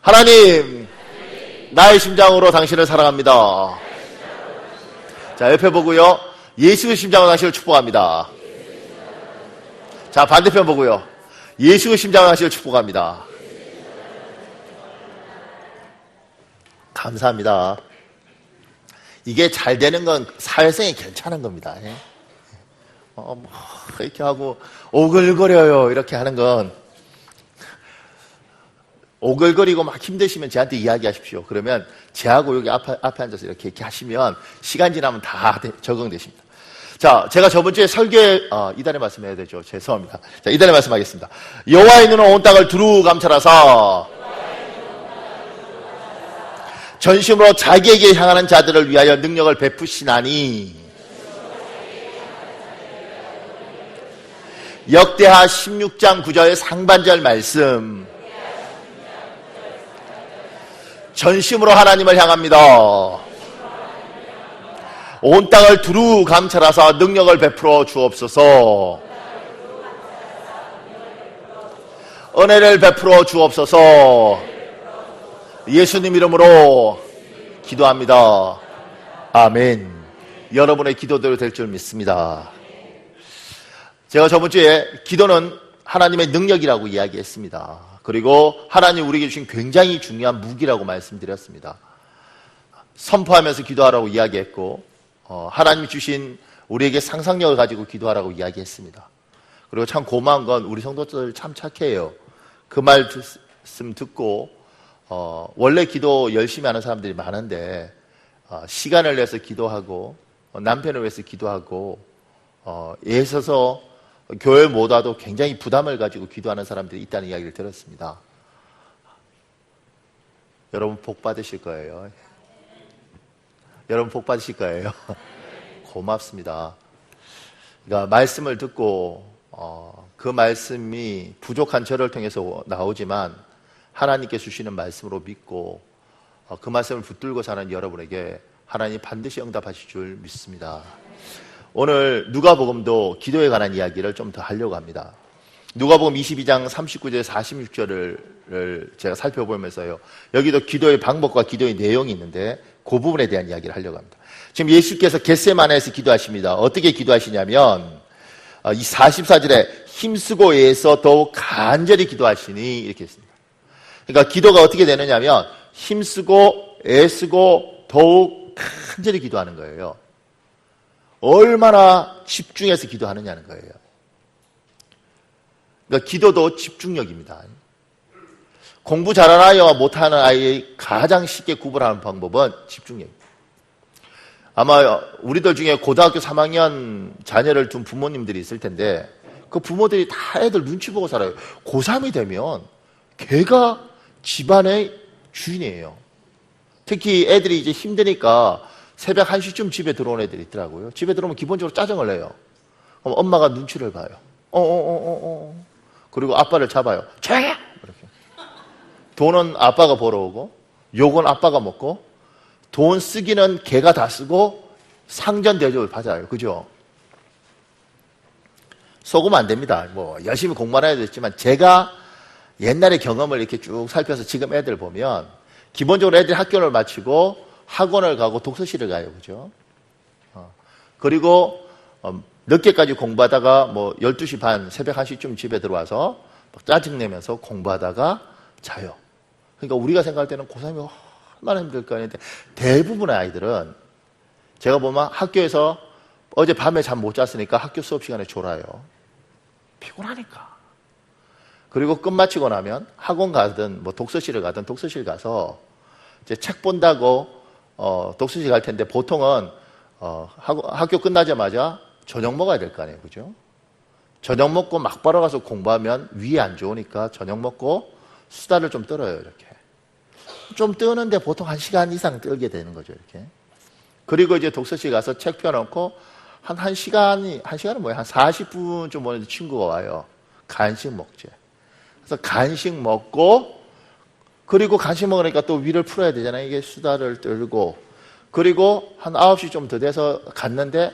하나님, 나의 심장으로 당신을 사랑합니다. 자, 옆에 보고요. 예수의 심장으로 당신을 축복합니다. 자, 반대편 보고요. 예수의 심장으로 당신을 축복합니다. 감사합니다. 이게 잘 되는 건 사회성이 괜찮은 겁니다. 이렇게 하고 오글거려요 이렇게 하는 건, 오글거리고 막 힘드시면 저한테 이야기하십시오. 그러면 저하고 여기 앞에 앉아서 이렇게 하시면 시간 지나면 다 적응되십니다. 자, 제가 저번 주에 설교에 이달에 말씀해야 되죠. 죄송합니다. 자, 이달에 말씀하겠습니다. 여호와의 눈은 온 땅을 두루 감찰하사 전심으로 자기에게 향하는 자들을 위하여 능력을 베푸시나니. 역대하 16장 9절 상반절 말씀. 전심으로 하나님을 향합니다. 온 땅을 두루 감찰하사 능력을 베풀어 주옵소서. 은혜를 베풀어 주옵소서. 예수님 이름으로 기도합니다. 아멘. 여러분의 기도대로 될 줄 믿습니다. 제가 저번 주에 기도는 하나님의 능력이라고 이야기했습니다. 그리고 하나님 우리에게 주신 굉장히 중요한 무기라고 말씀드렸습니다. 선포하면서 기도하라고 이야기했고, 하나님이 주신 우리에게 상상력을 가지고 기도하라고 이야기했습니다. 그리고 참 고마운 건 우리 성도들 참 착해요. 그 말씀 듣고 원래 기도 열심히 하는 사람들이 많은데 시간을 내서 기도하고 남편을 위해서 기도하고 애써서 교회 못 와도 굉장히 부담을 가지고 기도하는 사람들이 있다는 이야기를 들었습니다. 여러분 복 받으실 거예요. 여러분 복 받으실 거예요. 고맙습니다. 그러니까 말씀을 듣고 그 말씀이 부족한 저를 통해서 나오지만 하나님께 주시는 말씀으로 믿고 그 말씀을 붙들고 사는 여러분에게 하나님 반드시 응답하실 줄 믿습니다. 오늘 누가복음도 기도에 관한 이야기를 좀 더 하려고 합니다. 누가복음 22장 39절 46절을 제가 살펴보면서요, 여기도 기도의 방법과 기도의 내용이 있는데 그 부분에 대한 이야기를 하려고 합니다. 지금 예수께서 겟세마네에서 기도하십니다. 어떻게 기도하시냐면 이 44절에 힘쓰고 애써 더욱 간절히 기도하시니 이렇게 했습니다. 그러니까 기도가 어떻게 되느냐면 힘쓰고 애쓰고 더욱 간절히 기도하는 거예요. 얼마나 집중해서 기도하느냐는 거예요. 그러니까 기도도 집중력입니다. 공부 잘하는 아이와 못하는 아이의 가장 쉽게 구분하는 방법은 집중력입니다. 아마 우리들 중에 고등학교 3학년 자녀를 둔 부모님들이 있을 텐데 그 부모들이 다 애들 눈치 보고 살아요. 고3이 되면 걔가 집안의 주인이에요. 특히 애들이 이제 힘드니까 새벽 1시쯤 집에 들어온 애들이 있더라고요. 집에 들어오면 기본적으로 짜증을 내요. 그럼 엄마가 눈치를 봐요. 그리고 아빠를 잡아요. 조용히 해! 이렇게. 돈은 아빠가 벌어오고 욕은 아빠가 먹고 돈 쓰기는 걔가 다 쓰고 상전 대접을 받아요. 그죠? 속으면 안 됩니다. 뭐 열심히 공부를 해야 됐지만 제가 옛날의 경험을 이렇게 쭉 살펴서 지금 애들 보면 기본적으로 애들이 학교를 마치고 학원을 가고 독서실을 가요. 그죠? 그리고 늦게까지 공부하다가 뭐 12시 반, 새벽 1시쯤 집에 들어와서 짜증내면서 공부하다가 자요. 그러니까 우리가 생각할 때는 고3이 얼마나 힘들까 했는데 대부분의 아이들은 제가 보면 학교에서 어제 밤에 잠 못 잤으니까 학교 수업 시간에 졸아요. 피곤하니까. 그리고 끝마치고 나면 학원 가든 뭐 독서실을 가든 독서실 가서 이제 책 본다고 독서실 갈 텐데 보통은 학교 끝나자마자 저녁 먹어야 될 거 아니에요. 그죠? 저녁 먹고 막바로 가서 공부하면 위에 안 좋으니까 저녁 먹고 수다를 좀 떨어요. 이렇게. 좀 뜨는데 보통 1시간 이상 떨게 되는 거죠. 이렇게. 그리고 이제 독서실 가서 책 펴놓고 한 1시간은 뭐예요? 한 40분쯤 오는데 친구가 와요. 간식 먹지. 그래서 간식 먹고 그리고 간식 먹으니까 또 위를 풀어야 되잖아요. 이게 수다를 떨고 그리고 한 9시 좀 더 돼서 갔는데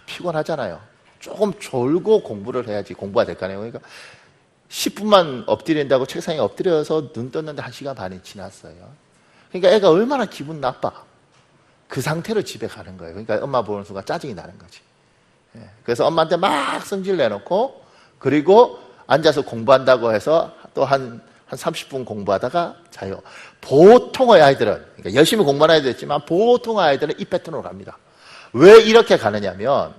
피곤하잖아요. 조금 졸고 공부를 해야지 공부가 될 거 아니에요. 그러니까 10분만 엎드린다고 책상에 엎드려서 눈 떴는데 1시간 반이 지났어요. 그러니까 애가 얼마나 기분 나빠. 그 상태로 집에 가는 거예요. 그러니까 엄마 보는 순간 짜증이 나는 거지. 그래서 엄마한테 막 성질 내놓고, 그리고 앉아서 공부한다고 해서 또 한 30분 공부하다가 자요. 보통의 아이들은, 그러니까 열심히 공부하는 아이도 있지만 보통의 아이들은 이 패턴으로 갑니다. 왜 이렇게 가느냐면,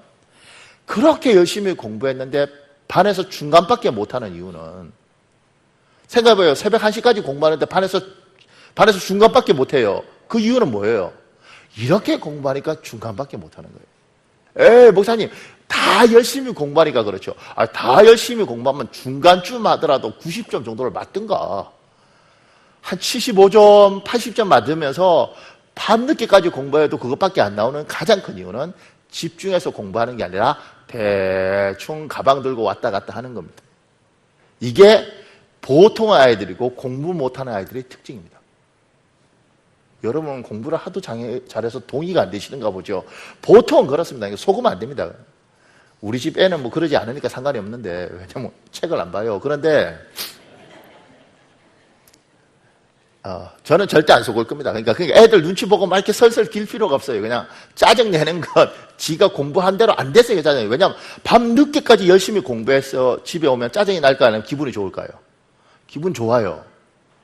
그렇게 열심히 공부했는데 반에서 중간밖에 못하는 이유는, 생각해봐요. 새벽 1시까지 공부하는데 반에서 중간밖에 못해요. 그 이유는 뭐예요? 이렇게 공부하니까 중간밖에 못하는 거예요. 목사님, 다 열심히 공부하니까 그렇죠. 다 열심히 공부하면 중간쯤 하더라도 90점 정도를 맞든가, 한 75점, 80점 맞으면서 밤늦게까지 공부해도 그것밖에 안 나오는 가장 큰 이유는 집중해서 공부하는 게 아니라 대충 가방 들고 왔다 갔다 하는 겁니다. 이게 보통 아이들이고 공부 못하는 아이들의 특징입니다. 여러분 공부를 하도 잘해서 동의가 안 되시는가 보죠. 보통은 그렇습니다. 속으면 안 됩니다. 우리 집 애는 뭐 그러지 않으니까 상관이 없는데, 왜냐면 책을 안 봐요. 그런데 저는 절대 안 속을 겁니다. 그러니까 애들 눈치 보고 막 이렇게 설설 길 필요가 없어요. 그냥 짜증내는 것, 지가 공부한 대로 안 됐어요, 짜증이. 왜냐면 밤 늦게까지 열심히 공부해서 집에 오면 짜증이 날까 아니면 기분이 좋을까요? 기분 좋아요.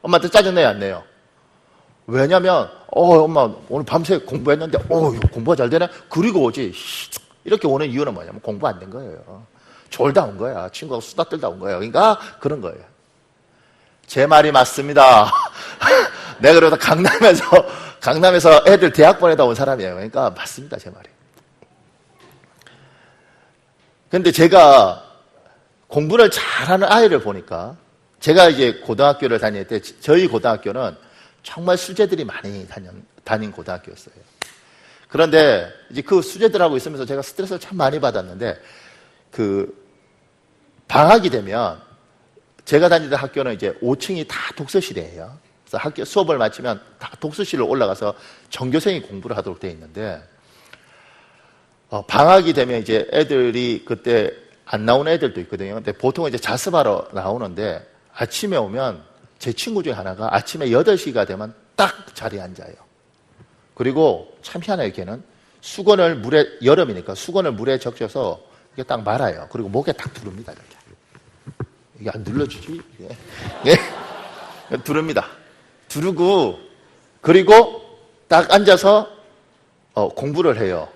엄마한테 짜증내요, 안 내요? 왜냐면 엄마 오늘 밤새 공부했는데 이거 공부가 잘 되네? 그리고 오지. 이렇게 오는 이유는 뭐냐면 공부 안 된 거예요. 졸다 온 거야. 친구하고 수다 떨다 온 거예요. 그러니까 그런 거예요. 제 말이 맞습니다. 내가 그러다 강남에서 애들 대학 보내다 온 사람이에요. 그러니까 맞습니다, 제 말이. 근데 제가 공부를 잘하는 아이를 보니까, 제가 이제 고등학교를 다닐 때 저희 고등학교는 정말 수재들이 많이 다닌 고등학교였어요. 그런데 이제 그 수재들하고 있으면서 제가 스트레스를 참 많이 받았는데, 그 방학이 되면 제가 다니던 학교는 이제 5층이 다 독서실이에요. 그래서 학교 수업을 마치면 다 독서실로 올라가서 전교생이 공부를 하도록 되어 있는데, 방학이 되면 이제 애들이 그때 안 나오는 애들도 있거든요. 근데 보통 이제 자습하러 나오는데, 아침에 오면 제 친구 중에 하나가 아침에 8시가 되면 딱 자리에 앉아요. 그리고 참 희한해요, 걔는. 수건을 여름이니까 수건을 물에 적셔서 이게 딱 말아요. 그리고 목에 딱 두릅니다, 이렇게. 이게 안 눌러주지? 예. 두릅니다. 두르고, 그리고 딱 앉아서 공부를 해요.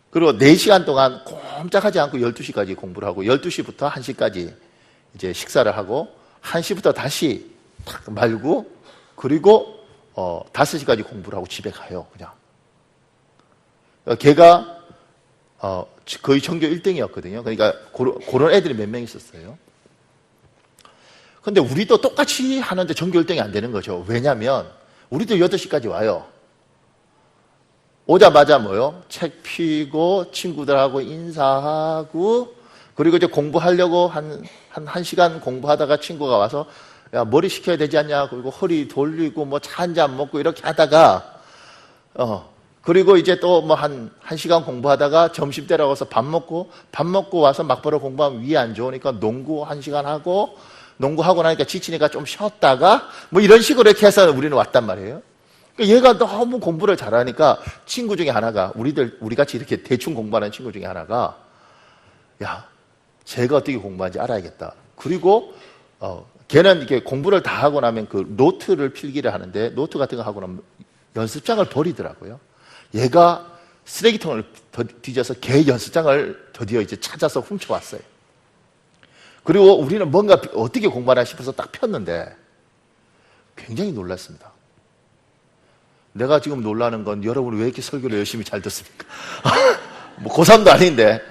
그리고 4시간 동안 꼼짝하지 않고 12시까지 공부를 하고, 12시부터 1시까지 이제 식사를 하고, 1시부터 다시 탁 말고, 그리고 5시까지 공부를 하고 집에 가요, 그냥. 걔가 거의 전교 1등이었거든요. 그러니까 그런 애들이 몇 명 있었어요. 근데 우리도 똑같이 하는데 전교 1등이 안 되는 거죠. 왜냐면 우리도 8시까지 와요. 오자마자 뭐요? 책 피고 친구들하고 인사하고, 그리고 이제 공부하려고 한 1시간 공부하다가 친구가 와서 야, 머리 식혀야 되지 않냐? 그리고 허리 돌리고 뭐 차 한 잔 먹고 이렇게 하다가 그리고 이제 또 뭐 한 시간 공부하다가 점심 때라고 해서 밥 먹고 와서 막바로 공부하면 위에 안 좋으니까 농구 1시간 하고, 농구하고 나니까 지치니까 좀 쉬었다가 뭐 이런 식으로 이렇게 해서 우리는 왔단 말이에요. 그러니까 얘가 너무 공부를 잘하니까 친구 중에 하나가, 우리 같이 이렇게 대충 공부하는 친구 중에 하나가, 야, 쟤가 어떻게 공부하는지 알아야겠다. 그리고 걔는 이렇게 공부를 다 하고 나면 그 노트를 필기를 하는데, 노트 같은 거 하고 나면 연습장을 버리더라고요. 얘가 쓰레기통을 뒤져서 걔 연습장을 드디어 이제 찾아서 훔쳐왔어요. 그리고 우리는 뭔가 어떻게 공부하나 싶어서 딱 폈는데 굉장히 놀랐습니다. 내가 지금 놀라는 건, 여러분이 왜 이렇게 설교를 열심히 잘 듣습니까? 뭐 고3도 아닌데.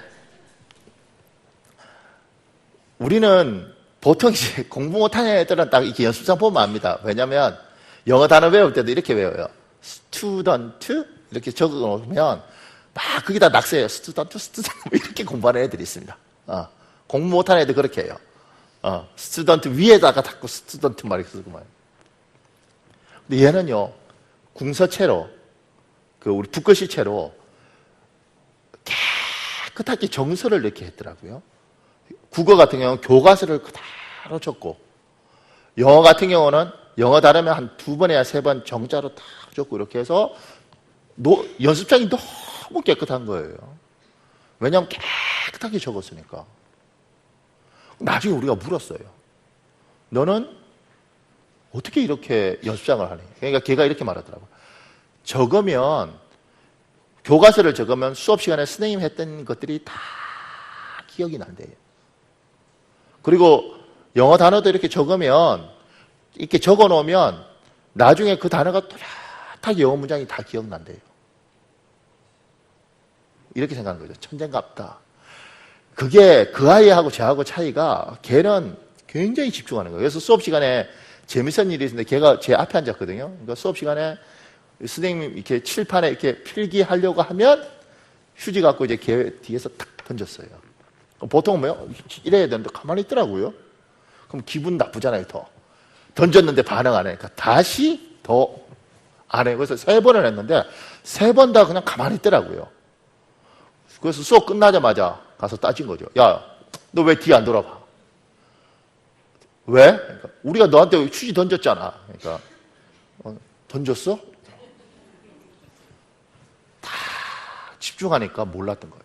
우리는 보통 이제 공부 못하는 애들은 딱 이렇게 연습장 보면 압니다. 왜냐면 영어 단어 외울 때도 이렇게 외워요. 스튜던트 이렇게 적어 놓으면 막 거기다 낙서해요. 스튜던트 이렇게 공부하는 애들이 있습니다. 공부 못하는 애들 그렇게 해요. 스튜던트 위에다가 닫고 스튜던트 말 이렇게 쓰고 말이에요. 근데 얘는요, 궁서체로, 우리 붓글씨체로 깨끗하게 정서를 넣게 했더라고요. 국어 같은 경우는 교과서를 그대로 바로 적고, 영어 같은 경우는 영어 다르면 한 2번이나 3번 정자로 다 적고 이렇게 해서 연습장이 너무 깨끗한 거예요. 왜냐하면 깨끗하게 적었으니까. 나중에 우리가 물었어요. 너는 어떻게 이렇게 연습장을 하니? 그러니까 걔가 이렇게 말하더라고요. 교과서를 적으면 수업 시간에 선생님 했던 것들이 다 기억이 난대요. 그리고 영어 단어도 이렇게 적으면, 이렇게 적어 놓으면 나중에 그 단어가 또렷하게 영어 문장이 다 기억난대요. 이렇게 생각하는 거죠. 천재인갑다. 그게 그 아이하고 저하고 차이가, 걔는 굉장히 집중하는 거예요. 그래서 수업 시간에 재밌었던 일이 있었는데 걔가 제 앞에 앉았거든요. 그러니까 수업 시간에 선생님 이렇게 칠판에 이렇게 필기하려고 하면 휴지 갖고 이제 걔 뒤에서 탁 던졌어요. 보통 뭐요? 이래야 되는데 가만히 있더라고요. 그럼 기분 나쁘잖아요, 더. 던졌는데 반응 안 하니까 다시 더 안 해요. 그래서 3번을 했는데 3번 다 그냥 가만히 있더라고요. 그래서 수업 끝나자마자 가서 따진 거죠. 야, 너 왜 뒤 안 돌아봐? 왜? 그러니까 우리가 너한테 휴지 던졌잖아. 그러니까 던졌어? 다 집중하니까 몰랐던 거예요.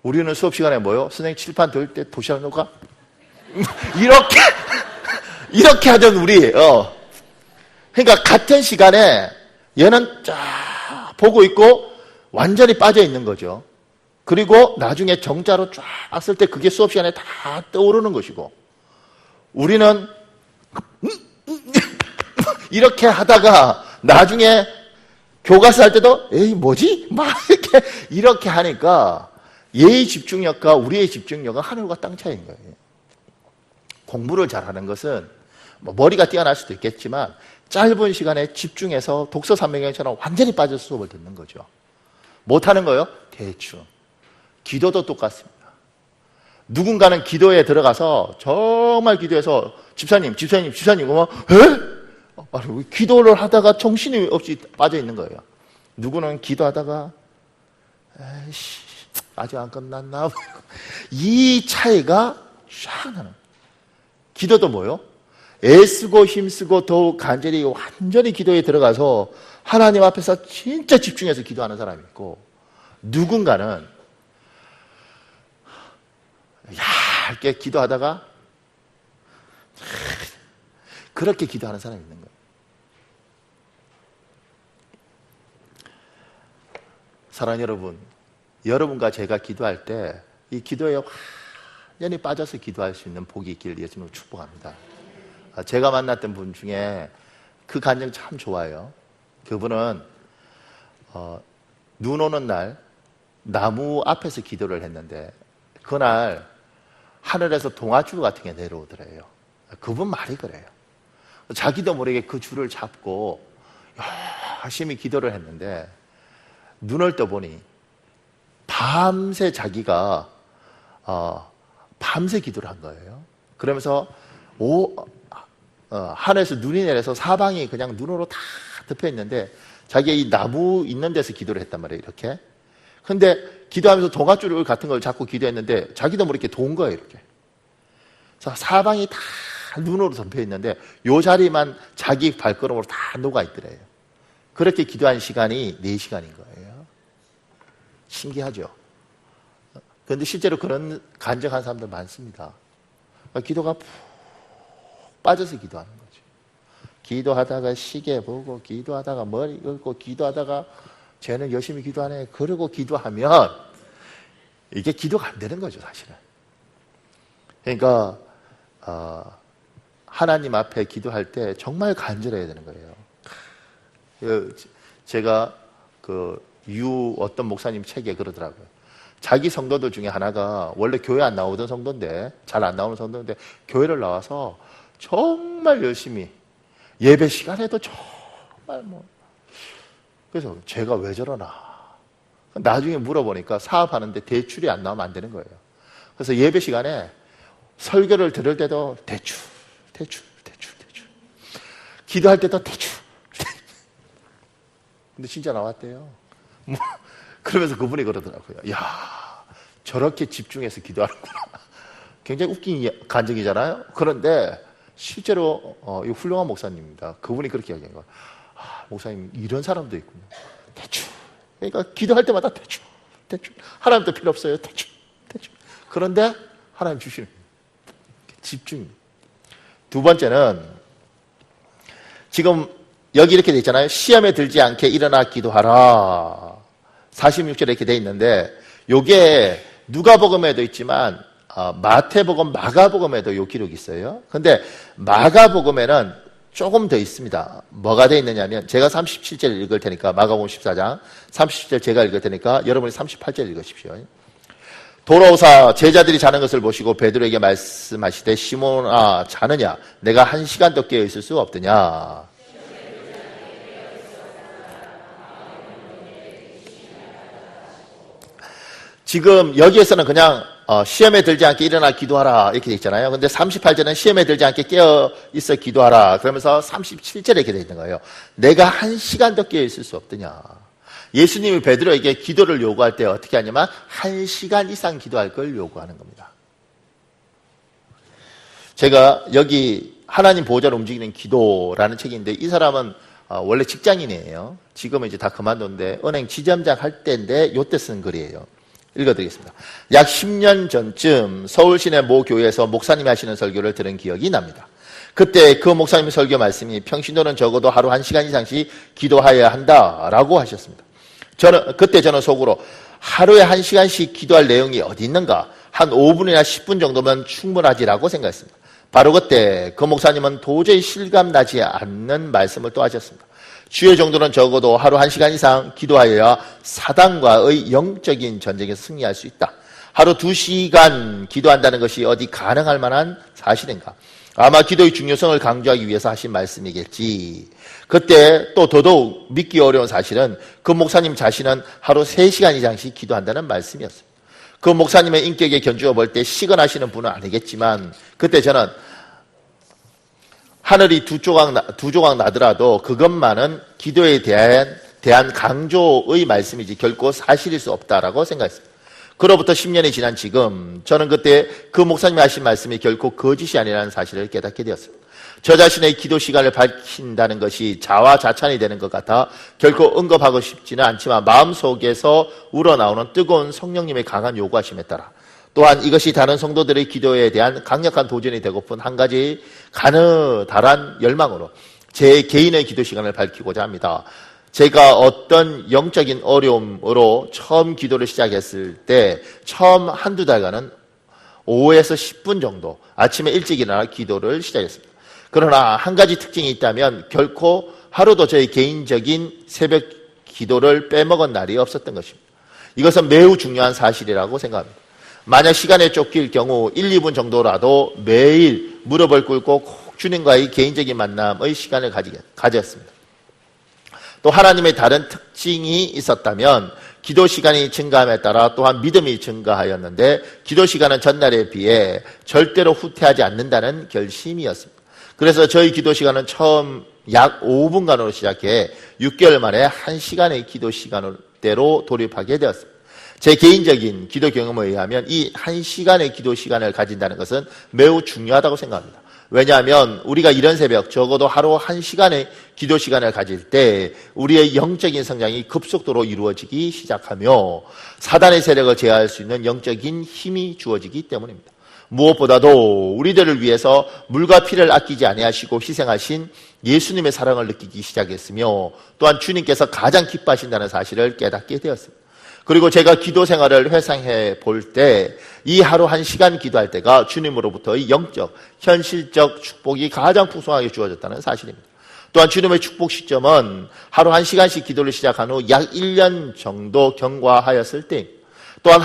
우리는 수업 시간에 뭐요? 선생님 칠판 돌 때 도시락 놓을까? 이렇게 하던 우리, 그러니까 같은 시간에 얘는 쫙 보고 있고 완전히 빠져 있는 거죠. 그리고 나중에 정자로 쫙 쓸 때 그게 수업 시간에 다 떠오르는 것이고, 우리는 이렇게 하다가 나중에 교과서 할 때도 에이 뭐지? 막 이렇게 하니까 얘의 집중력과 우리의 집중력은 하늘과 땅 차이인 거예요. 공부를 잘하는 것은 머리가 뛰어날 수도 있겠지만 짧은 시간에 집중해서 독서 삼명경처럼 완전히 빠져서 수업을 듣는 거죠. 못하는 거요? 대충. 기도도 똑같습니다. 누군가는 기도에 들어가서 정말 기도해서 집사님 그러면 에? 기도를 하다가 정신이 없이 빠져 있는 거예요. 누구는 기도하다가 에이씨 아직 안 끝났나? 이 차이가 샥 나는 거예요. 기도도 뭐요? 애쓰고 힘쓰고 더욱 간절히 완전히 기도에 들어가서 하나님 앞에서 진짜 집중해서 기도하는 사람이 있고, 누군가는 얇게 기도하다가 그렇게 기도하는 사람이 있는 거예요. 사랑하는 여러분, 여러분과 제가 기도할 때 이 기도에 완전히 빠져서 기도할 수 있는 복이 있기를 예수님으로 축복합니다. 제가 만났던 분 중에 그 간증 참 좋아요. 그분은 눈 오는 날 나무 앞에서 기도를 했는데 그날 하늘에서 동아줄 같은 게 내려오더래요. 그분 말이 그래요. 자기도 모르게 그 줄을 잡고 열심히 기도를 했는데 눈을 떠보니 밤새 자기가 밤새 기도를 한 거예요. 그러면서 하늘에서 눈이 내려서 사방이 그냥 눈으로 다 덮여 있는데 자기가 이 나무 있는 데서 기도를 했단 말이에요. 이렇게. 근데 기도하면서 동아줄 같은 걸 잡고 기도했는데 자기도 모르게 돈 거예요. 이렇게. 그래서 사방이 다 눈으로 덮여 있는데 요 자리만 자기 발걸음으로 다 녹아 있더래요. 그렇게 기도한 시간이 4시간인 거예요. 신기하죠? 그런데 실제로 그런 간증한 사람들 많습니다. 기도가 푹 빠져서 기도하는 거죠. 기도하다가 시계 보고, 기도하다가 머리 긁고, 기도하다가 쟤는 열심히 기도하네. 그러고 기도하면 이게 기도가 안 되는 거죠, 사실은. 그러니까 하나님 앞에 기도할 때 정말 간절해야 되는 거예요. 제가 어떤 목사님 책에 그러더라고요. 자기 성도들 중에 하나가 원래 교회 안 나오던 성도인데, 잘 안 나오는 성도인데 교회를 나와서 정말 열심히 예배 시간에도 정말 그래서 제가 왜 저러나 나중에 물어보니까 사업하는데 대출이 안 나오면 안 되는 거예요. 그래서 예배 시간에 설교를 들을 때도 대출 기도할 때도 대출 근데 진짜 나왔대요. 그러면서 그분이 그러더라고요. 야, 저렇게 집중해서 기도하는구나. 굉장히 웃긴 간증이잖아요. 그런데 실제로 이 훌륭한 목사님입니다. 그분이 그렇게 이야기한 거예요. 목사님, 이런 사람도 있군요. 대충. 그러니까 기도할 때마다 대충. 하나님도 필요 없어요. 대충. 그런데 하나님 주시는 집중. 두 번째는 지금 여기 이렇게 돼 있잖아요. 시험에 들지 않게 일어나 기도하라. 46절에 이렇게 돼 있는데 요게 누가복음에도 있지만 마태복음, 마가복음에도 요 기록이 있어요. 근데 마가복음에는 조금 더 있습니다. 뭐가 돼 있느냐면 제가 37절 읽을 테니까 마가복음 14장 37절 제가 읽을 테니까 여러분이 38절 읽으십시오. 돌아오사 제자들이 자는 것을 보시고 베드로에게 말씀하시되 시몬아 자느냐 내가 1시간도 깨어 있을 수 없더냐. 지금 여기에서는 그냥 시험에 들지 않게 일어나 기도하라 이렇게 돼 있잖아요. 근데 38절은 시험에 들지 않게 깨어 있어 기도하라 그러면서 37절에 이렇게 돼 있는 거예요. 내가 1시간도 깨어 있을 수 없더냐. 예수님이 베드로에게 기도를 요구할 때 어떻게 하냐면 1시간 이상 기도할 걸 요구하는 겁니다. 제가 여기 하나님 보호자를 움직이는 기도라는 책이 있는데 이 사람은 원래 직장인이에요. 지금은 이제 다 그만뒀는데 은행 지점장 할 때인데 요때 쓴 글이에요. 읽어드리겠습니다. 약 10년 전쯤 서울 시내 모 교회에서 목사님이 하시는 설교를 들은 기억이 납니다. 그때 그 목사님의 설교 말씀이 평신도는 적어도 하루 1시간 이상씩 기도해야 한다라고 하셨습니다. 그때 저는 속으로 하루에 1시간씩 기도할 내용이 어디 있는가? 한 5분이나 10분 정도면 충분하지라고 생각했습니다. 바로 그때 그 목사님은 도저히 실감나지 않는 말씀을 또 하셨습니다. 주의 정도는 적어도 하루 1시간 이상 기도하여야 사단과의 영적인 전쟁에서 승리할 수 있다. 하루 2시간 기도한다는 것이 어디 가능할 만한 사실인가? 아마 기도의 중요성을 강조하기 위해서 하신 말씀이겠지. 그때 또 더더욱 믿기 어려운 사실은 그 목사님 자신은 하루 3시간 이상씩 기도한다는 말씀이었습니다. 그 목사님의 인격에 견주어 볼 때 시건하시는 분은 아니겠지만 그때 저는 하늘이 두 조각 나더라도 그것만은 기도에 대한 강조의 말씀이지 결코 사실일 수 없다라고 생각했습니다. 그로부터 10년이 지난 지금 저는 그때 그 목사님이 하신 말씀이 결코 거짓이 아니라는 사실을 깨닫게 되었습니다. 저 자신의 기도 시간을 밝힌다는 것이 자화자찬이 되는 것 같아 결코 언급하고 싶지는 않지만 마음속에서 우러나오는 뜨거운 성령님의 강한 요구하심에 따라 또한 이것이 다른 성도들의 기도에 대한 강력한 도전이 되고픈 한 가지 가느다란 열망으로 제 개인의 기도 시간을 밝히고자 합니다. 제가 어떤 영적인 어려움으로 처음 기도를 시작했을 때 처음 한두 달간은 오후에서 10분 정도 아침에 일찍 일어나 기도를 시작했습니다. 그러나 한 가지 특징이 있다면 결코 하루도 저의 개인적인 새벽 기도를 빼먹은 날이 없었던 것입니다. 이것은 매우 중요한 사실이라고 생각합니다. 만약 시간에 쫓길 경우 1, 2분 정도라도 매일 무릎을 꿇고 꼭 주님과의 개인적인 만남의 시간을 가졌습니다. 또 하나님의 다른 특징이 있었다면 기도 시간이 증가함에 따라 또한 믿음이 증가하였는데 기도 시간은 전날에 비해 절대로 후퇴하지 않는다는 결심이었습니다. 그래서 저희 기도 시간은 처음 약 5분간으로 시작해 6개월 만에 1시간의 기도 시간대로 돌입하게 되었습니다. 제 개인적인 기도 경험에 의하면 이 1시간의 기도 시간을 가진다는 것은 매우 중요하다고 생각합니다. 왜냐하면 우리가 이런 새벽 적어도 하루 1시간의 기도 시간을 가질 때 우리의 영적인 성장이 급속도로 이루어지기 시작하며 사단의 세력을 제어할 수 있는 영적인 힘이 주어지기 때문입니다. 무엇보다도 우리들을 위해서 물과 피를 아끼지 아니하시고 희생하신 예수님의 사랑을 느끼기 시작했으며 또한 주님께서 가장 기뻐하신다는 사실을 깨닫게 되었습니다. 그리고 제가 기도 생활을 회상해 볼 때 이 하루 1시간 기도할 때가 주님으로부터의 영적, 현실적 축복이 가장 풍성하게 주어졌다는 사실입니다. 또한 주님의 축복 시점은 하루 1시간씩 기도를 시작한 후 약 1년 정도 경과하였을 때 또한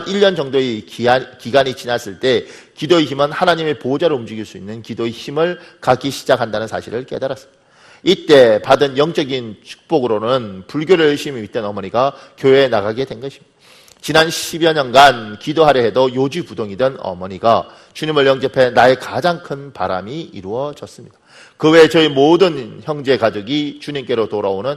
1년 정도의 기간이 지났을 때 기도의 힘은 하나님의 보호자로 움직일 수 있는 기도의 힘을 갖기 시작한다는 사실을 깨달았습니다. 이때 받은 영적인 축복으로는 불교를 열심히 믿던 어머니가 교회에 나가게 된 것입니다. 지난 10여 년간 기도하려 해도 요지부동이던 어머니가 주님을 영접해 나의 가장 큰 바람이 이루어졌습니다. 그 외에 저희 모든 형제 가족이 주님께로 돌아오는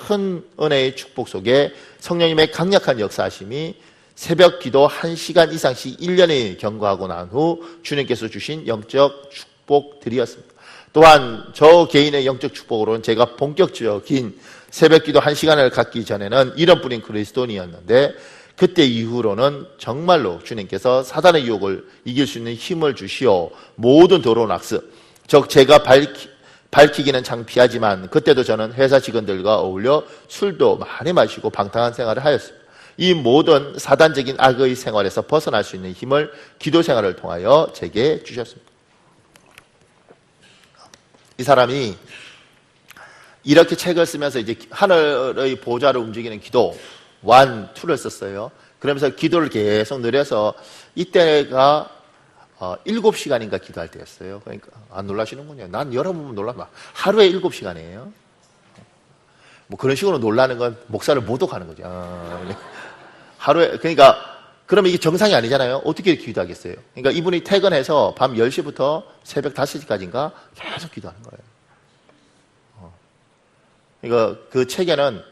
큰 은혜의 축복 속에 성령님의 강력한 역사하심이 새벽 기도 1시간 이상씩 1년을 경과하고 난 후 주님께서 주신 영적 축복들이었습니다. 또한 저 개인의 영적 축복으로는 제가 본격적인 새벽 기도 1시간을 갖기 전에는 이런 뿌린 그리스도인이었는데 그때 이후로는 정말로 주님께서 사단의 유혹을 이길 수 있는 힘을 주시어 모든 더러운 악습, 즉 제가 밝히기는 창피하지만 그때도 저는 회사 직원들과 어울려 술도 많이 마시고 방탕한 생활을 하였습니다. 이 모든 사단적인 악의 생활에서 벗어날 수 있는 힘을 기도 생활을 통하여 제게 주셨습니다. 이 사람이 이렇게 책을 쓰면서 이제 하늘의 보좌를 움직이는 기도 1, 2를 썼어요. 그러면서 기도를 계속 늘려서 이때가 7시간인가 기도할 때였어요. 그러니까 안 놀라시는군요. 난 여러분 놀라면 하루에 7시간이에요. 뭐 그런 식으로 놀라는 건 목사를 모독하는 거죠. 하루에 그러니까 그러면 이게 정상이 아니잖아요. 어떻게 기도하겠어요? 그러니까 이분이 퇴근해서 밤 10시부터 새벽 5시까지인가 계속 기도하는 거예요. 그러니까 그 책에는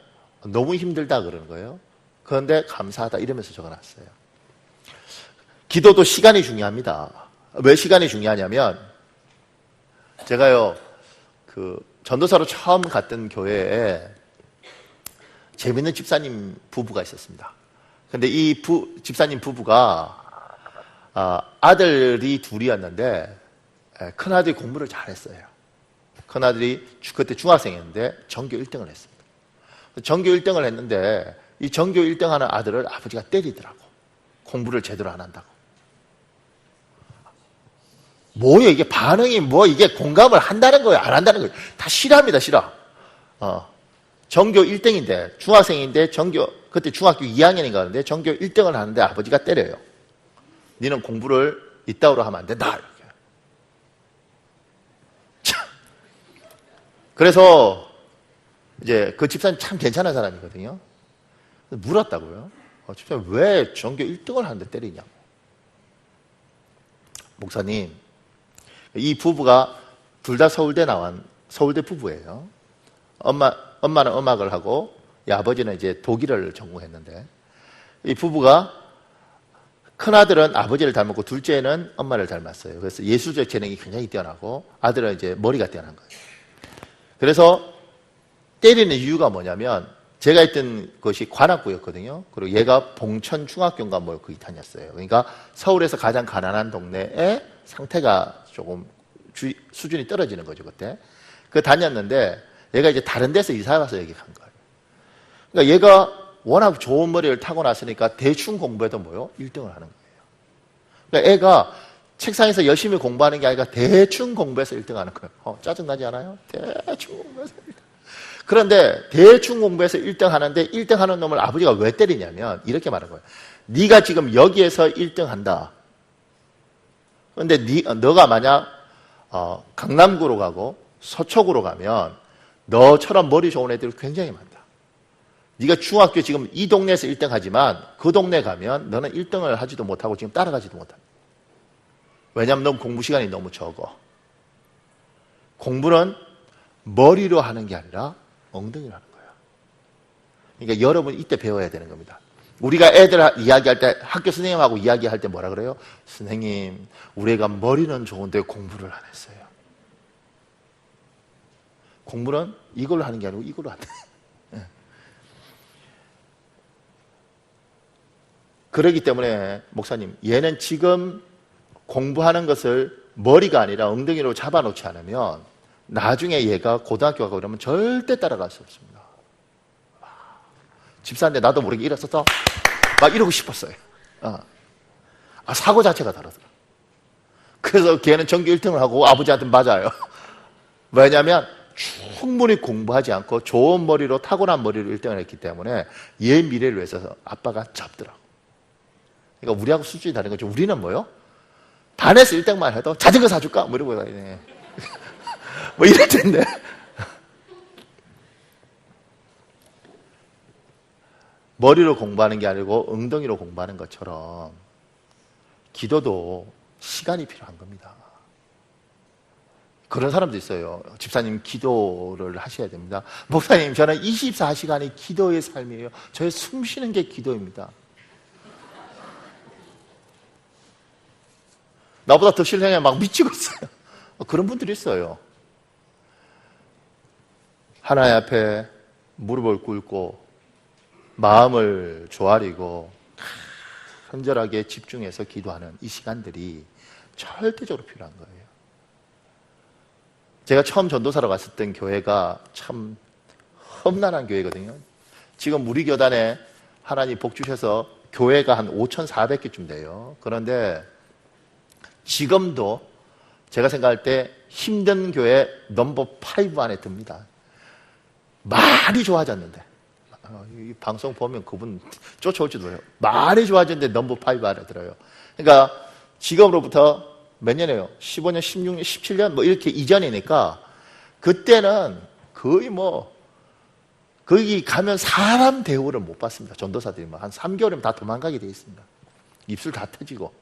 너무 힘들다 그러는 거예요. 그런데 감사하다 이러면서 적어놨어요. 기도도 시간이 중요합니다. 왜 시간이 중요하냐면 제가요 그 전도사로 처음 갔던 교회에 재밌는 집사님 부부가 있었습니다. 근데 이 집사님 부부가 아들이 둘이었는데 큰아들이 공부를 잘했어요. 큰아들이 그때 중학생이었는데 전교 1등을 했습니다. 전교 1등을 했는데 이 전교 1등 하는 아들을 아버지가 때리더라고. 공부를 제대로 안 한다고. 뭐예요? 이게 반응이 뭐 이게 공감을 한다는 거예요? 안 한다는 거예요? 다 싫어합니다, 싫어. 전교 1등인데 중학생인데 그때 중학교 2학년인가 하는데 전교 1등을 하는데 아버지가 때려요. 너는 공부를 이따위로 하면 안 된다. 이렇게. 그래서 이제 그 집사님 참 괜찮은 사람이거든요. 물었다고요. 집사님 왜 전교 1등을 하는데 때리냐고. 목사님, 이 부부가 둘 다 서울대 나온 서울대 부부예요. 엄마는 음악을 하고 아버지는 이제 독일어를 전공했는데 이 부부가 큰아들은 아버지를 닮았고 둘째는 엄마를 닮았어요. 그래서 예술적 재능이 굉장히 뛰어나고 아들은 이제 머리가 뛰어난 거예요. 그래서 때리는 이유가 뭐냐면 제가 있던 것이 관악구였거든요. 그리고 얘가 봉천중학교인가 뭐 거기 다녔어요. 그러니까 서울에서 가장 가난한 동네에 상태가 조금 수준이 떨어지는 거죠, 그때. 그 다녔는데 얘가 이제 다른 데서 이사 가서 여기 간 거예요. 그러니까 얘가 워낙 좋은 머리를 타고 났으니까 대충 공부해도 뭐요? 1등을 하는 거예요. 그러니까 애가 책상에서 열심히 공부하는 게 아니라 대충 공부해서 1등 하는 거예요. 짜증나지 않아요? 대충 공부해서 1등. 그런데 대충 공부해서 1등 하는데 1등 하는 놈을 아버지가 왜 때리냐면 이렇게 말한 거예요. 네가 지금 여기에서 1등 한다. 그런데 너가 만약 강남구로 가고 서초구로 가면 너처럼 머리 좋은 애들이 굉장히 많다. 네가 중학교 지금 이 동네에서 1등 하지만 그 동네 가면 너는 1등을 하지도 못하고 지금 따라가지도 못한다. 왜냐하면 넌 공부 시간이 너무 적어. 공부는 머리로 하는 게 아니라 엉덩이로 하는 거야. 그러니까 여러분 이때 배워야 되는 겁니다. 우리가 애들 이야기할 때 학교 선생님하고 이야기할 때 뭐라 그래요? 선생님, 우리 애가 머리는 좋은데 공부를 안 했어요. 공부는 이걸로 하는 게 아니고 이걸로 한다. 그렇기 때문에 목사님, 얘는 지금 공부하는 것을 머리가 아니라 엉덩이로 잡아놓지 않으면 나중에 얘가 고등학교 가고 이러면 절대 따라갈 수 없습니다. 집사인데 나도 모르게 일어서서 막 이러고 싶었어요. 사고 자체가 다르더라. 그래서 걔는 전교 1등을 하고 아버지한테 맞아요. 왜냐하면 충분히 공부하지 않고 좋은 머리로 타고난 머리로 1등을 했기 때문에 얘 미래를 위해서 아빠가 잡더라고. 그러니까 우리하고 수준이 다른 거죠. 우리는 뭐요? 반에서 1등만 해도 자전거 사줄까? 뭐 이러고 다니네. 뭐 이럴 텐데. 머리로 공부하는 게 아니고 엉덩이로 공부하는 것처럼 기도도 시간이 필요한 겁니다. 그런 사람도 있어요. 집사님 기도를 하셔야 됩니다. 목사님 저는 24시간이 기도의 삶이에요. 저의 숨 쉬는 게 기도입니다. 나보다 더 신령해 막 미치고 있어요. 그런 분들이 있어요. 하나님 앞에 무릎을 꿇고 마음을 조아리고 간절하게 집중해서 기도하는 이 시간들이 절대적으로 필요한 거예요. 제가 처음 전도사로 갔을 땐 교회가 참 험난한 교회거든요. 지금 우리 교단에 하나님 복 주셔서 교회가 한 5,400개쯤 돼요. 그런데 지금도 제가 생각할 때 힘든 교회 넘버 5 안에 듭니다. 많이 좋아졌는데 이 방송 보면 그분 쫓아올지도 몰라요. 많이 좋아졌는데 넘버 5 안에 들어요. 그러니까 지금으로부터 몇 년이에요? 15년, 16년, 17년 뭐 이렇게 이전이니까 그때는 거의 거기 가면 사람 대우를 못 받습니다. 전도사들이 한 3개월이면 다 도망가게 돼 있습니다. 입술 다 터지고.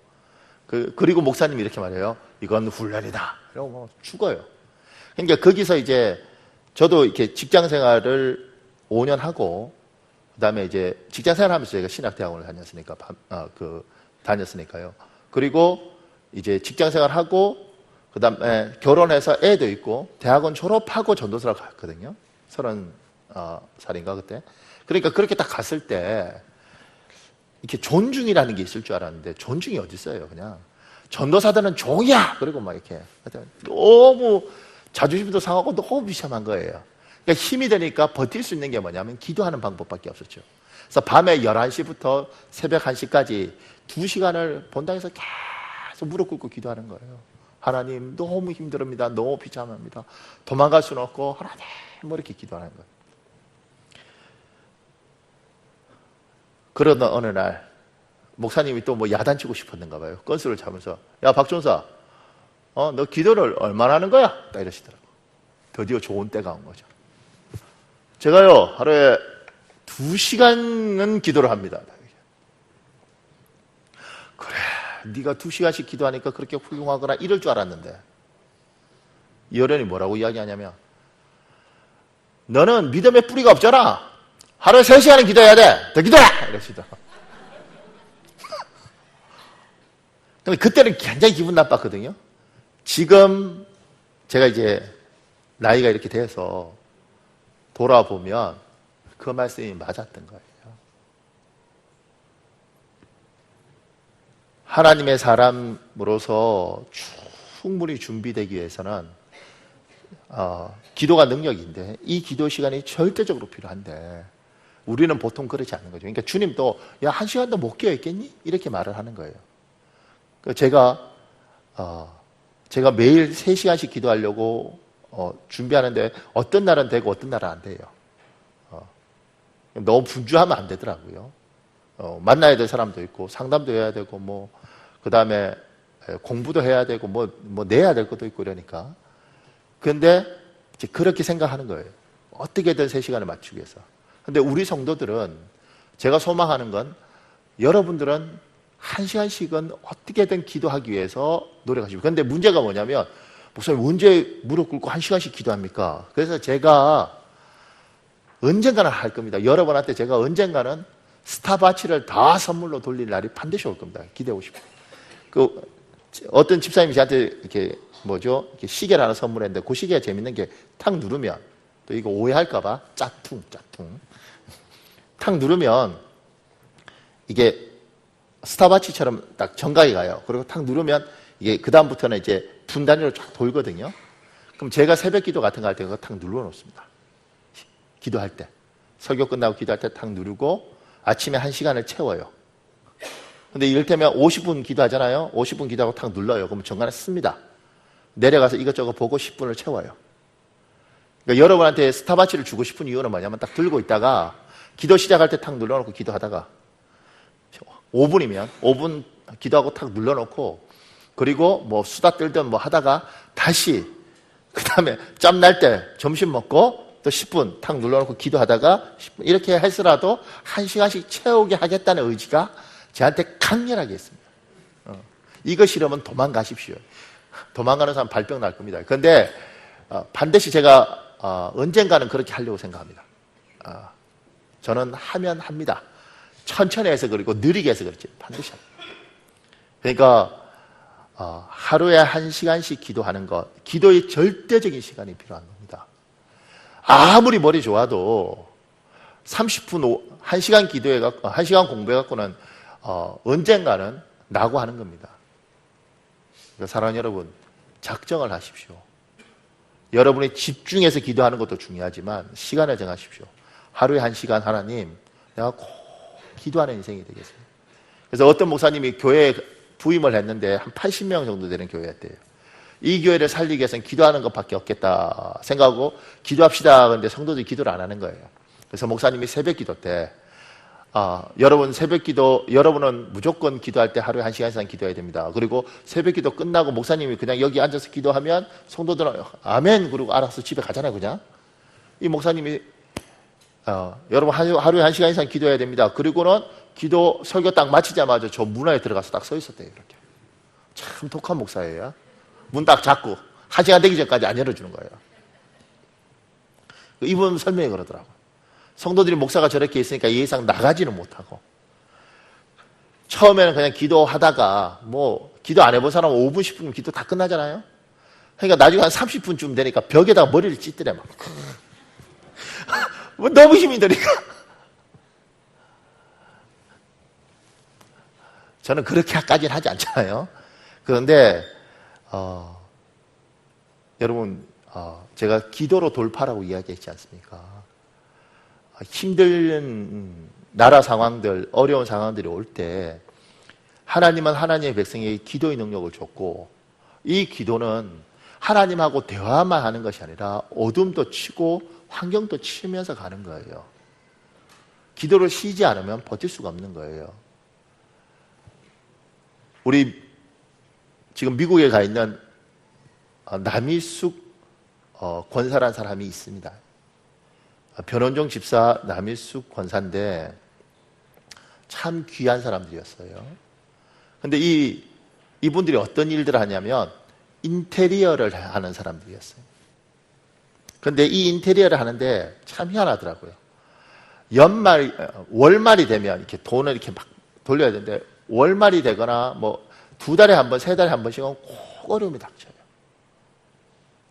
그리고 목사님이 이렇게 말해요. 이건 훈련이다. 이러고 죽어요. 그러니까 거기서 이제 저도 이렇게 직장 생활을 5년 하고, 그 다음에 이제 직장 생활 하면서 제가 신학대학원을 다녔으니까요. 그리고 이제 직장 생활 하고, 그 다음에 결혼해서 애도 있고, 대학원 졸업하고 전도사로 갔거든요. 30살인가 그때. 그러니까 그렇게 딱 갔을 때, 이렇게 존중이라는 게 있을 줄 알았는데, 존중이 어디 있어요, 그냥. 전도사들은 종이야! 그리고 막 이렇게. 너무 자존심도 상하고 너무 비참한 거예요. 그러니까 힘이 되니까 버틸 수 있는 게 뭐냐면 기도하는 방법밖에 없었죠. 그래서 밤에 11시부터 새벽 1시까지 2시간을 본당에서 계속 무릎 꿇고 기도하는 거예요. 하나님 너무 힘듭니다. 너무 비참합니다. 도망갈 수는 없고 하나님 뭐 이렇게 기도하는 거예요. 그러던 어느 날 목사님이 또 뭐 야단치고 싶었는가 봐요. 건수를 잡으면서 야 박전사 너 기도를 얼마나 하는 거야? 딱 이러시더라고. 드디어 좋은 때가 온 거죠. 제가요 하루에 2시간은 기도를 합니다. 그래 네가 2시간씩 기도하니까 그렇게 훌륭하거나 이럴 줄 알았는데 이 어른이 뭐라고 이야기하냐면 너는 믿음의 뿌리가 없잖아. 하루에 3시간은 기도해야 돼. 더 기도해! 이러시더라고. 근데 그때는 굉장히 기분 나빴거든요. 지금 제가 이제 나이가 이렇게 돼서 돌아보면 그 말씀이 맞았던 거예요. 하나님의 사람으로서 충분히 준비되기 위해서는 기도가 능력인데 이 기도 시간이 절대적으로 필요한데 우리는 보통 그렇지 않는 거죠. 그러니까 주님도 야 1시간도 못 깨어 있겠니? 이렇게 말을 하는 거예요. 제가 매일 3시간씩 기도하려고 준비하는데 어떤 날은 되고 어떤 날은 안 돼요. 너무 분주하면 안 되더라고요. 만나야 될 사람도 있고 상담도 해야 되고 그 다음에 공부도 해야 되고 내야 될 것도 있고 이러니까. 근데 이제 그렇게 생각하는 거예요. 어떻게든 3시간을 맞추기 위해서. 근데 우리 성도들은 제가 소망하는 건 여러분들은 1시간씩은 어떻게든 기도하기 위해서 노력하시고. 그런데 문제가 뭐냐면 목사님 언제 무릎 꿇고 1시간씩 기도합니까? 그래서 제가 언젠가는 할 겁니다. 여러분한테 제가 언젠가는 스타바치를 다 선물로 돌릴 날이 반드시 올 겁니다. 기대해 보십시오. 어떤 집사님이 저한테 이렇게 시계를 하나 선물했는데 그 시계가 재밌는 게 탁 누르면 또 이거 오해할까봐 짝퉁 탁 누르면 이게 스타바치처럼 딱 정각이 가요. 그리고 탁 누르면 이게 그다음부터는 이제 분 단위로 쫙 돌거든요. 그럼 제가 새벽 기도 같은 거 할 때 그거 탁 눌러 놓습니다. 기도할 때. 설교 끝나고 기도할 때 탁 누르고 아침에 1시간을 채워요. 근데 이를테면 50분 기도하잖아요. 50분 기도하고 탁 눌러요. 그러면 정관에 씁니다. 내려가서 이것저것 보고 10분을 채워요. 그러니까 여러분한테 스타바치를 주고 싶은 이유는 뭐냐면 딱 들고 있다가 기도 시작할 때 탁 눌러놓고 기도하다가 5분이면 5분 기도하고 탁 눌러놓고 그리고 수다 떨든 하다가 다시 그 다음에 짬 날 때 점심 먹고 또 10분 탁 눌러놓고 기도하다가 10분 이렇게 해서라도 1시간씩 채우게 하겠다는 의지가 저한테 강렬하게 있습니다. 이거 싫으면 도망가십시오. 도망가는 사람 발병 날 겁니다. 그런데 반드시 제가 언젠가는 그렇게 하려고 생각합니다. 저는 하면 합니다. 천천히 해서 그리고 느리게 해서 그렇지 반드시 합니다. 그러니까 하루에 1시간씩 기도하는 것, 기도의 절대적인 시간이 필요한 겁니다. 아무리 머리 좋아도 30분, 1시간 기도해갖고, 1시간 공부해갖고는 언젠가는 나고 하는 겁니다. 그러니까 사랑하는 여러분, 작정을 하십시오. 여러분이 집중해서 기도하는 것도 중요하지만 시간을 정하십시오. 하루에 1시간 하나님, 내가 꼭 기도하는 인생이 되겠습니다. 그래서 어떤 목사님이 교회에 부임을 했는데 한 80명 정도 되는 교회였대요. 이 교회를 살리기 위해서는 기도하는 것밖에 없겠다 생각하고 기도합시다. 그런데 성도들이 기도를 안 하는 거예요. 그래서 목사님이 새벽 기도 때 여러분 새벽 기도, 여러분은 무조건 기도할 때 하루에 1시간 이상 기도해야 됩니다. 그리고 새벽 기도 끝나고 목사님이 그냥 여기 앉아서 기도하면 성도들은 아멘 그러고 알아서 집에 가잖아요, 그냥. 이 목사님이 여러분 하루에 1시간 이상 기도해야 됩니다. 그리고는 기도 설교 딱 마치자마자 저 문화에 들어가서 딱 서 있었대요, 이렇게. 참 독한 목사예요. 문 딱 잡고 1시간 되기 전까지 안 열어주는 거예요. 이분 설명이 그러더라고요. 성도들이 목사가 저렇게 있으니까 예상 나가지는 못하고 처음에는 그냥 기도하다가 뭐 기도 안 해본 사람은 5분 10분 기도 다 끝나잖아요. 그러니까 나중에 한 30분쯤 되니까 벽에다가 머리를 찢더래 막. 너무 힘이 드니까. 저는 그렇게까지는 하지 않잖아요. 그런데 여러분 제가 기도로 돌파라고 이야기했지 않습니까? 힘든 나라 상황들, 어려운 상황들이 올 때 하나님은 하나님의 백성에게 기도의 능력을 줬고 이 기도는 하나님하고 대화만 하는 것이 아니라 어둠도 치고 환경도 치면서 가는 거예요. 기도를 쉬지 않으면 버틸 수가 없는 거예요. 우리 지금 미국에 가 있는 남일숙 권사라는 사람이 있습니다. 변원종 집사 남일숙 권사인데 참 귀한 사람들이었어요. 근데 이분들이 어떤 일들을 하냐면 인테리어를 하는 사람들이었어요. 근데 이 인테리어를 하는데 참 희한하더라고요. 월말이 되면 이렇게 돈을 이렇게 막 돌려야 되는데 월말이 되거나 뭐 2달에 한 번, 3달에 한 번씩은 꼭 어려움이 닥쳐요.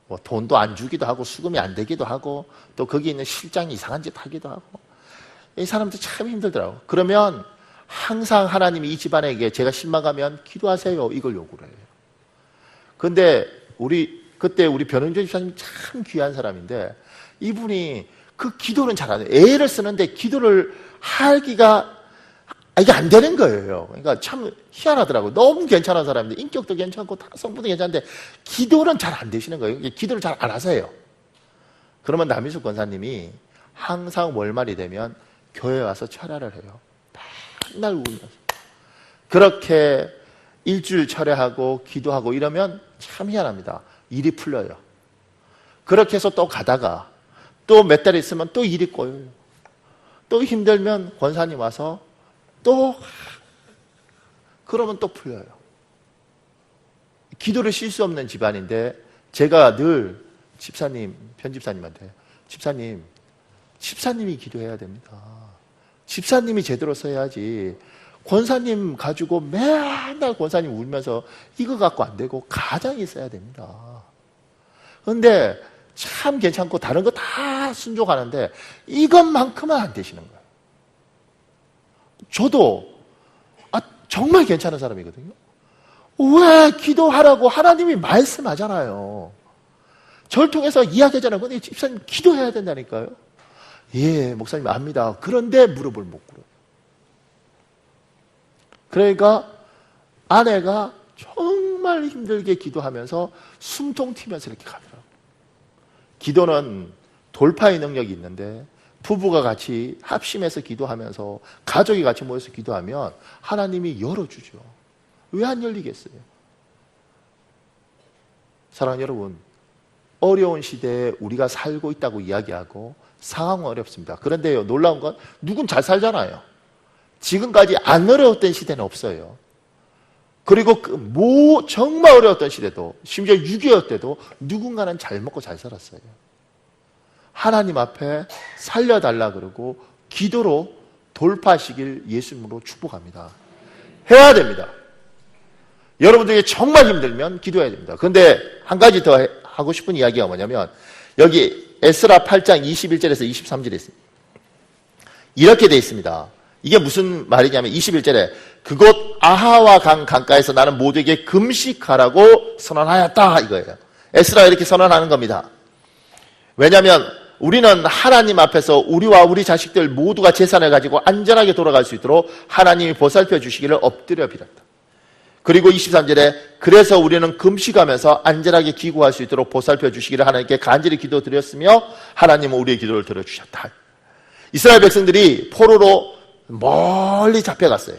뭐 돈도 안 주기도 하고 수금이 안 되기도 하고 또 거기 있는 실장이 이상한 짓 하기도 하고 이 사람들 참 힘들더라고요. 그러면 항상 하나님이 이 집안에게 제가 신방가면 기도하세요 이걸 요구를 해요. 근데 그때 우리 변은주 집사님이 참 귀한 사람인데 이분이 그 기도는 잘 안 해요. 애를 쓰는데 기도를 하기가 이게 안 되는 거예요. 그러니까 참 희한하더라고요. 너무 괜찮은 사람인데 인격도 괜찮고 다 성품도 괜찮은데 기도는 잘 안 되시는 거예요. 기도를 잘 안 하세요. 그러면 남희숙 권사님이 항상 월말이 되면 교회에 와서 철야를 해요. 맨날 울면서. 그렇게 일주일 철야하고 기도하고 이러면 참 희한합니다. 일이 풀려요. 그렇게 해서 또 가다가 또 몇 달 있으면 또 일이 꼬여요. 또 힘들면 권사님 와서 또 그러면 또 풀려요. 기도를 쉴 수 없는 집안인데 제가 늘 편집사님한테 집사님이 기도해야 됩니다. 집사님이 제대로 써야지 권사님 가지고 맨날 권사님 울면서 이거 갖고 안 되고 가장이 있어야 됩니다. 그런데 참 괜찮고 다른 거 다 순종하는데 이것만큼은 안 되시는 거예요. 저도 정말 괜찮은 사람이거든요. 왜 기도하라고 하나님이 말씀하잖아요. 저를 통해서 이야기하잖아요. 근데 집사님 기도해야 된다니까요. 예, 목사님 압니다. 그런데 무릎을 못 꿇어요. 그러니까 아내가 정말 힘들게 기도하면서 숨통 튀면서 이렇게 가더라고요. 기도는 돌파의 능력이 있는데 부부가 같이 합심해서 기도하면서 가족이 같이 모여서 기도하면 하나님이 열어주죠. 왜 안 열리겠어요? 사랑하는 여러분, 어려운 시대에 우리가 살고 있다고 이야기하고 상황은 어렵습니다. 그런데요, 놀라운 건 누군 잘 살잖아요. 지금까지 안 어려웠던 시대는 없어요. 그리고 정말 어려웠던 시대도 심지어 6.25 때도 누군가는 잘 먹고 잘 살았어요. 하나님 앞에 살려달라 그러고 기도로 돌파하시길 예수님으로 축복합니다. 해야 됩니다. 여러분들이 정말 힘들면 기도해야 됩니다. 그런데 한 가지 더 하고 싶은 이야기가 뭐냐면 여기 에스라 8장 21절에서 23절에 있습니다. 이렇게 돼 있습니다. 이게 무슨 말이냐면 21절에 그곳 아하와 강가에서 나는 모두에게 금식하라고 선언하였다 이거예요. 에스라가 이렇게 선언하는 겁니다. 왜냐하면 우리는 하나님 앞에서 우리와 우리 자식들 모두가 재산을 가지고 안전하게 돌아갈 수 있도록 하나님이 보살펴 주시기를 엎드려 빌었다. 그리고 23절에 그래서 우리는 금식하면서 안전하게 귀국할 수 있도록 보살펴 주시기를 하나님께 간절히 기도드렸으며 하나님은 우리의 기도를 들어주셨다. 이스라엘 백성들이 포로로 멀리 잡혀갔어요.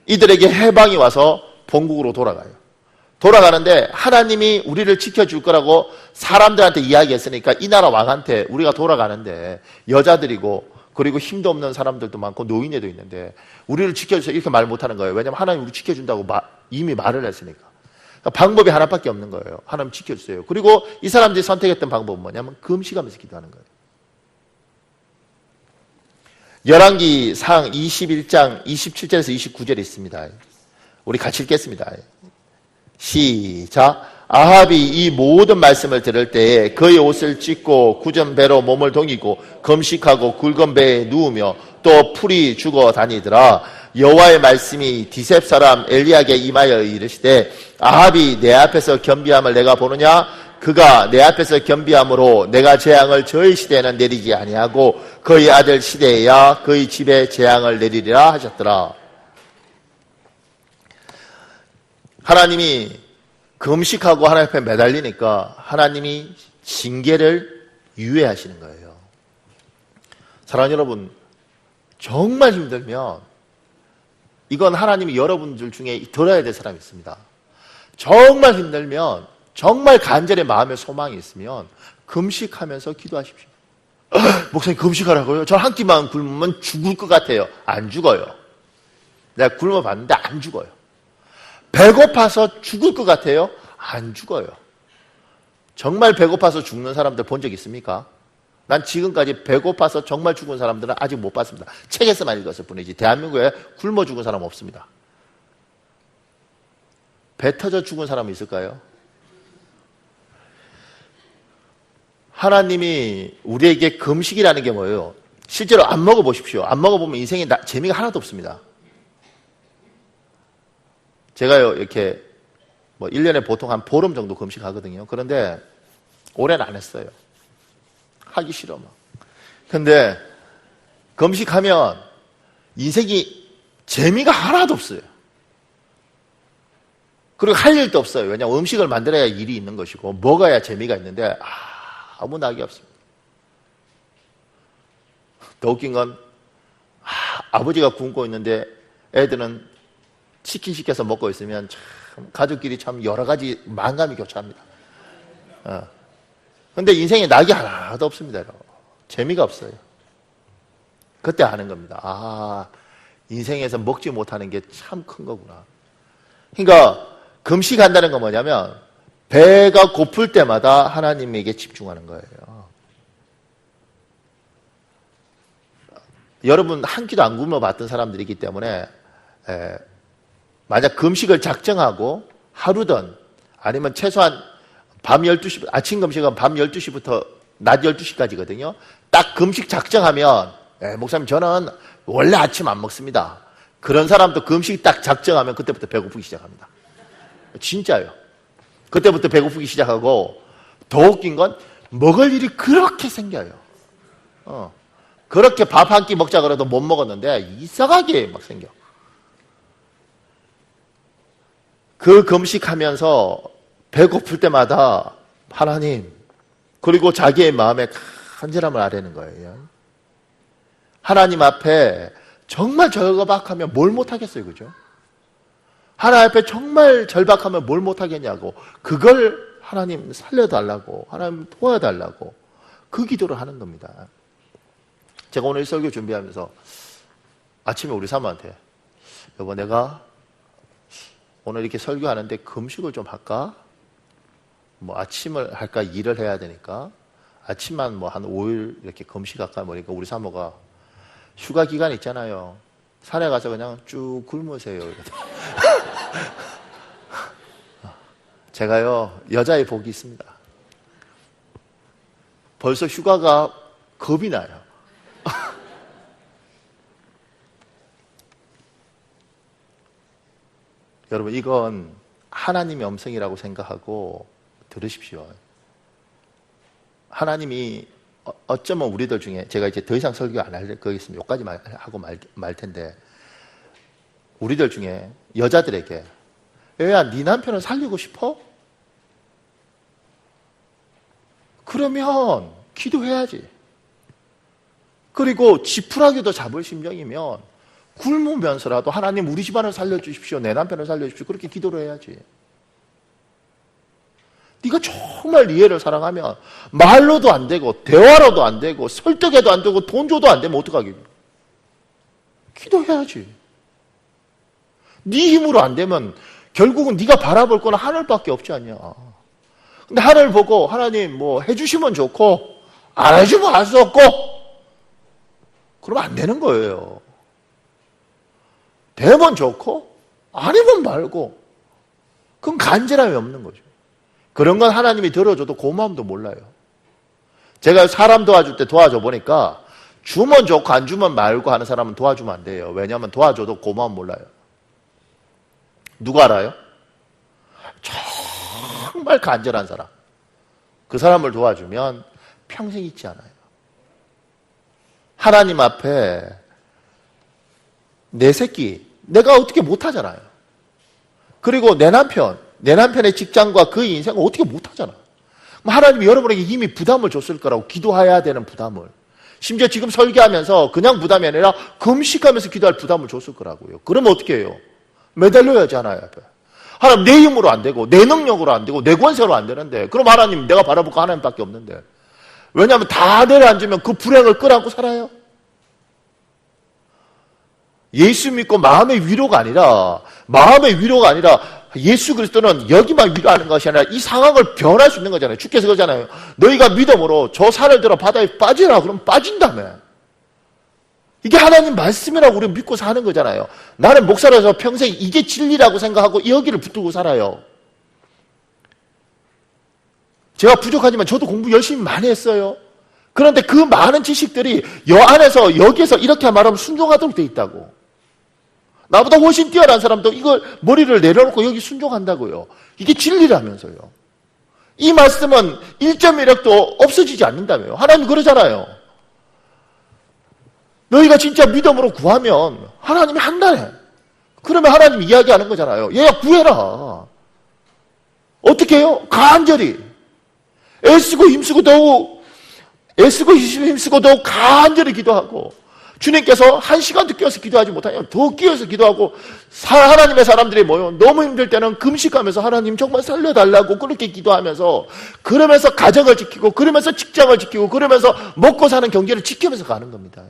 이들에게 해방이 와서 본국으로 돌아가요. 돌아가는데 하나님이 우리를 지켜줄 거라고 사람들한테 이야기했으니까 이 나라 왕한테 우리가 돌아가는데 여자들이고 그리고 힘도 없는 사람들도 많고 노인애도 있는데 우리를 지켜주세요 이렇게 말 못하는 거예요. 왜냐하면 하나님 우리 지켜준다고 이미 말을 했으니까. 그러니까 방법이 하나밖에 없는 거예요. 하나님 지켜주세요. 그리고 이 사람들이 선택했던 방법은 뭐냐면 금식하면서 기도하는 거예요. 열왕기상 21장 27절에서 29절에 있습니다. 우리 같이 읽겠습니다. 시작. 아합이 이 모든 말씀을 들을 때에 그의 옷을 찢고 굳은 배로 몸을 동이고 금식하고 굵은 배에 누우며 또 풀이 죽어 다니더라. 여호와의 말씀이 디셉 사람 엘리야에게 임하여 이르시되 아합이 내 앞에서 겸비함을 내가 보느냐? 그가 내 앞에서 겸비함으로 내가 재앙을 저의 시대에는 내리지 아니하고 그의 아들 시대에야 그의 집에 재앙을 내리리라 하셨더라. 하나님이 금식하고 하나님 앞에 매달리니까 하나님이 징계를 유예하시는 거예요. 사랑하는 여러분, 정말 힘들면 이건 하나님이 여러분들 중에 들어야 될 사람이 있습니다. 정말 힘들면 정말 간절히 마음에 소망이 있으면 금식하면서 기도하십시오. 목사님 금식하라고요? 전 한 끼만 굶으면 죽을 것 같아요. 안 죽어요. 내가 굶어봤는데 안 죽어요. 배고파서 죽을 것 같아요? 안 죽어요. 정말 배고파서 죽는 사람들 본 적 있습니까? 난 지금까지 배고파서 정말 죽은 사람들은 아직 못 봤습니다. 책에서만 읽었을 뿐이지 대한민국에 굶어 죽은 사람 없습니다. 배 터져 죽은 사람이 있을까요? 하나님이 우리에게 금식이라는 게 뭐예요? 실제로 안 먹어보십시오. 안 먹어보면 인생에 재미가 하나도 없습니다. 제가요, 이렇게, 1년에 보통 한 보름 정도 금식하거든요. 그런데, 올해는 안 했어요. 하기 싫어, 막. 근데, 금식하면, 인생이 재미가 하나도 없어요. 그리고 할 일도 없어요. 왜냐하면 음식을 만들어야 일이 있는 것이고, 먹어야 재미가 있는데, 아무 낙이 없습니다. 더 웃긴 건, 아버지가 굶고 있는데, 애들은 치킨 시켜서 먹고 있으면 참 가족끼리 참 여러 가지 만감이 교차합니다. 그런데 인생에 낙이 하나도 없습니다. 여러분. 재미가 없어요. 그때 아는 겁니다. 인생에서 먹지 못하는 게 참 큰 거구나. 그러니까 금식한다는 건 뭐냐면 배가 고플 때마다 하나님에게 집중하는 거예요. 여러분 한 끼도 안 굶어 봤던 사람들이기 때문에 만약 금식을 작정하고 하루든 아니면 최소한 밤 12시, 아침 금식은 밤 12시부터 낮 12시까지거든요. 딱 금식 작정하면, 목사님 저는 원래 아침 안 먹습니다. 그런 사람도 금식 딱 작정하면 그때부터 배고프기 시작합니다. 진짜요. 그때부터 배고프기 시작하고 더 웃긴 건 먹을 일이 그렇게 생겨요. 그렇게 밥 한 끼 먹자 그래도 못 먹었는데 이상하게 막 생겨. 그 금식하면서 배고플 때마다 하나님 그리고 자기의 마음에 간절함을 아뢰는 거예요. 하나님 앞에 정말 절박하면 뭘 못하겠어요. 그죠? 하나님 앞에 정말 절박하면 뭘 못하겠냐고 그걸 하나님 살려달라고 하나님 도와달라고 그 기도를 하는 겁니다. 제가 오늘 설교 준비하면서 아침에 우리 사모한테 여보 내가 오늘 이렇게 설교하는데 금식을 좀 할까? 아침을 할까? 일을 해야 되니까 아침만 한 5일 이렇게 금식할까? 그러니까 우리 사모가 휴가 기간 있잖아요. 산에 가서 그냥 쭉 굶으세요. 제가요, 여자의 복이 있습니다. 벌써 휴가가 겁이 나요. 여러분, 이건 하나님의 음성이라고 생각하고 들으십시오. 하나님이 어쩌면 우리들 중에, 제가 이제 더 이상 설교 안 할 거겠습니다. 여기까지 하고 말 텐데, 우리들 중에 여자들에게, 야, 네 남편을 살리고 싶어? 그러면 기도해야지. 그리고 지푸라기도 잡을 심정이면 굶으면서라도 하나님 우리 집안을 살려주십시오. 내 남편을 살려주십시오. 그렇게 기도를 해야지. 네가 정말 이해를 사랑하면 말로도 안 되고 대화로도 안 되고 설득해도 안 되고 돈 줘도 안 되면 어떡하겠니? 기도해야지. 네 힘으로 안 되면 결국은 네가 바라볼 건 하늘밖에 없지 않냐. 근데 하늘 보고 하나님 뭐 해주시면 좋고 안 해주면 할 수 없고 그러면 안 되는 거예요. 되면 좋고 아니면 말고 그건 간절함이 없는 거죠. 그런 건 하나님이 들어줘도 고마움도 몰라요. 제가 사람 도와줄 때 도와줘 보니까 주면 좋고 안 주면 말고 하는 사람은 도와주면 안 돼요. 왜냐하면 도와줘도 고마움 몰라요. 누가 알아요? 정말 간절한 사람. 그 사람을 도와주면 평생 잊지 않아요. 하나님 앞에 내 새끼, 내가 어떻게 못하잖아요. 그리고 내 남편의 직장과 그 인생을 어떻게 못하잖아. 하나님이 여러분에게 이미 부담을 줬을 거라고, 기도해야 되는 부담을. 심지어 지금 설교하면서 그냥 부담이 아니라 금식하면서 기도할 부담을 줬을 거라고요. 그러면 어떻게 해요? 매달려야지 하나님 앞에. 하나님 내 힘으로 안 되고 내 능력으로 안 되고 내 권세로 안 되는데 그럼 하나님 내가 바라볼 거 하나님밖에 없는데 왜냐하면 다 내려앉으면 그 불행을 끌어안고 살아요. 예수 믿고 마음의 위로가 아니라 예수 그리스도는 여기만 위로하는 것이 아니라 이 상황을 변할 수 있는 거잖아요. 주께서 그러잖아요. 너희가 믿음으로 저 산을 들어 바다에 빠지라. 그럼 빠진다며. 이게 하나님 말씀이라고 우리가 믿고 사는 거잖아요. 나는 목사라서 평생 이게 진리라고 생각하고 여기를 붙들고 살아요. 제가 부족하지만 저도 공부 열심히 많이 했어요. 그런데 그 많은 지식들이 여기에서 이렇게 말하면 순종하도록 돼 있다고. 나보다 훨씬 뛰어난 사람도 이걸 머리를 내려놓고 여기 순종한다고요. 이게 진리라면서요. 이 말씀은 1.1핵도 없어지지 않는다며요. 하나님 그러잖아요. 너희가 진짜 믿음으로 구하면 하나님이 한다네. 그러면 하나님 이야기하는 거잖아요. 얘야 구해라. 어떻게 해요? 간절히. 애쓰고 힘쓰고 더욱 간절히 기도하고 주님께서 1시간도 끼어서 기도하지 못하냐 더 끼어서 기도하고 하나님의 사람들이 모여 너무 힘들 때는 금식하면서 하나님 정말 살려달라고 그렇게 기도하면서 그러면서 가정을 지키고 그러면서 직장을 지키고 그러면서 먹고 사는 경제를 지키면서 가는 겁니다.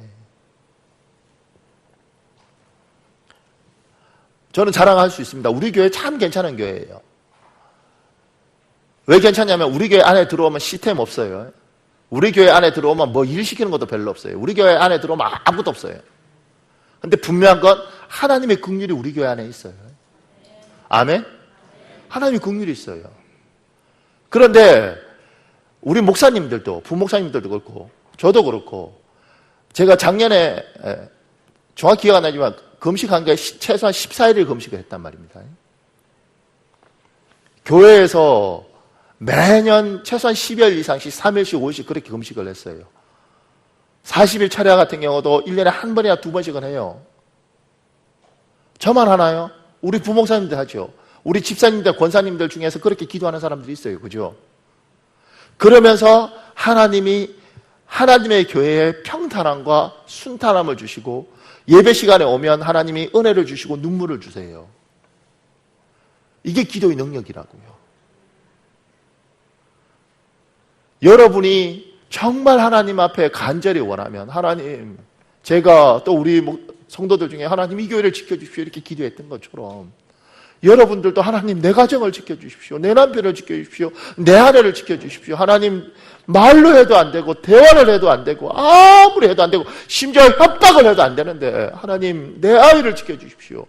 저는 자랑할 수 있습니다. 우리 교회 참 괜찮은 교회예요. 왜 괜찮냐면 우리 교회 안에 들어오면 시스템 없어요. 우리 교회 안에 들어오면 뭐 일 시키는 것도 별로 없어요. 우리 교회 안에 들어오면 아무것도 없어요. 근데 분명한 건 하나님의 긍휼이 우리 교회 안에 있어요. 아멘? 하나님의 긍휼이 있어요. 그런데 우리 목사님들도, 부목사님들도 그렇고 저도 그렇고 제가 작년에 정확히 기억 안 나지만 금식한 게 최소한 14일을 금식을 했단 말입니다. 교회에서 매년 최소한 10일 이상씩 3일씩 5일씩 그렇게 금식을 했어요. 40일 철야 같은 경우도 1년에 한 번이나 2번씩은 해요. 저만 하나요? 우리 부목사님들 하죠. 우리 집사님들, 권사님들 중에서 그렇게 기도하는 사람들이 있어요. 그죠? 그러면서 하나님의 교회에 평탄함과 순탄함을 주시고 예배 시간에 오면 하나님이 은혜를 주시고 눈물을 주세요. 이게 기도의 능력이라고요. 여러분이 정말 하나님 앞에 간절히 원하면 하나님, 제가 또 우리 성도들 중에 하나님 이 교회를 지켜주십시오 이렇게 기도했던 것처럼 여러분들도 하나님 내 가정을 지켜주십시오. 내 남편을 지켜주십시오. 내 아내를 지켜주십시오. 하나님 말로 해도 안 되고 대화를 해도 안 되고 아무리 해도 안 되고 심지어 협박을 해도 안 되는데 하나님 내 아이를 지켜주십시오.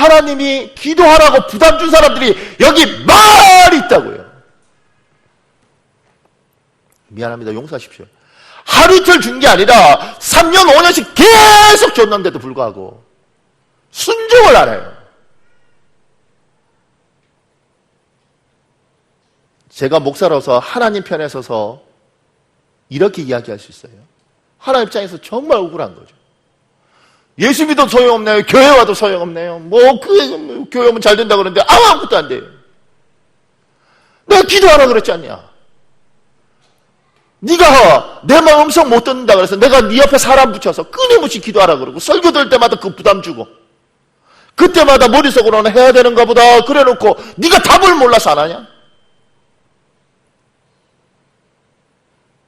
하나님이 기도하라고 부담 준 사람들이 여기 많이 있다고요. 미안합니다. 용서하십시오. 하루 이틀 준 게 아니라 3년, 5년씩 계속 줬는데도 불구하고 순종을 안 해요. 제가 목사로서 하나님 편에 서서 이렇게 이야기할 수 있어요. 하나님 입장에서 정말 억울한 거죠. 예수 믿어도 소용없네요. 교회 와도 소용없네요. 교회 오면 잘 된다 그러는데 아무것도 안 돼요. 내가 기도하라 그랬지 않냐? 네가 내 마음 음성 못 듣는다 그래서 내가 네 옆에 사람 붙여서 끊임없이 기도하라 그러고 설교 들 때마다 그 부담 주고 그때마다 머릿속으로는 해야 되는가 보다 그래 놓고 네가 답을 몰라서 안 하냐?